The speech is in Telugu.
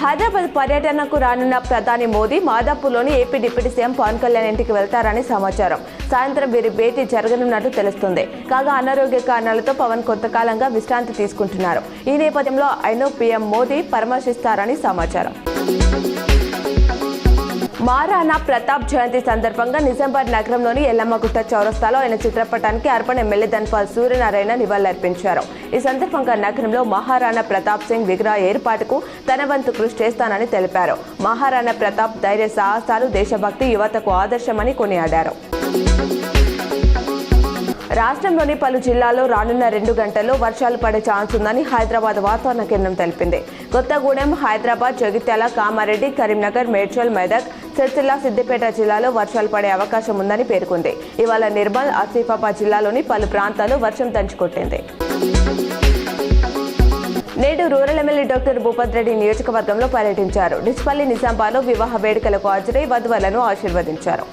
హైదరాబాద్ పర్యటనకు రానున్న ప్రధాని మోదీ మాదాపూర్లోని AP deputy CM Pawan Kalyan ఇంటికి వెళ్తారని సమాచారం. సాయంత్రం వీరి భేటీ జరగనున్నట్టు తెలుస్తుంది. కాగా అనారోగ్య కారణాలతో పవన్ కొంతకాలంగా విశ్రాంతి తీసుకుంటున్నారు. ఈ నేపథ్యంలో ఆయన్ను పీఎం మోదీ పరామర్శిస్తారని సమాచారం. మహారాణా ప్రతాప్ జయంతి సందర్భంగా నిజామాబాద్ నగరంలోని ఎల్లమ్మగుట్ట చౌరస్తాలో ఆయన చిత్రపటానికి అర్బన్ ఎమ్మెల్యే ధన్పాల్ సూర్యనారాయణ నివాళులర్పించారు. ఈ సందర్భంగా నగరంలో మహారాణా ప్రతాప్ సింగ్ విగ్రహ ఏర్పాటుకు తన వంతు కృషి చేస్తానని తెలిపారు. మహారాణా ప్రతాప్ ధైర్య సాహసాలు, దేశభక్తి యువతకు ఆదర్శమని కొనియాడారు. రాష్ట్రంలోని పలు జిల్లాల్లో రానున్న 2 గంటల్లో వర్షాలు పడే ఛాన్స్ ఉందని హైదరాబాద్ వాతావరణ కేంద్రం తెలిపింది. కొత్తగూడెం, హైదరాబాద్, జగిత్యాల, కామారెడ్డి, కరీంనగర్, మేడ్చల్, మెదక్, సిరిసిల్ల, సిద్దిపేట జిల్లాలో వర్షాలు పడే అవకాశం ఉందని పేర్కొంది. ఇవాళ నిర్మల్, ఆసిఫాబాద్ జిల్లాలోని పలు ప్రాంతాల్లో వర్షం దంచుకొట్టింది. నేడు rural MLA doctor Bhupat Reddy నియోజకవర్గంలో పర్యటించారు. డిచ్పల్లి, నిజామాబాద్లో వివాహ వేడుకలకు హాజరై వధువులను ఆశీర్వదించారు.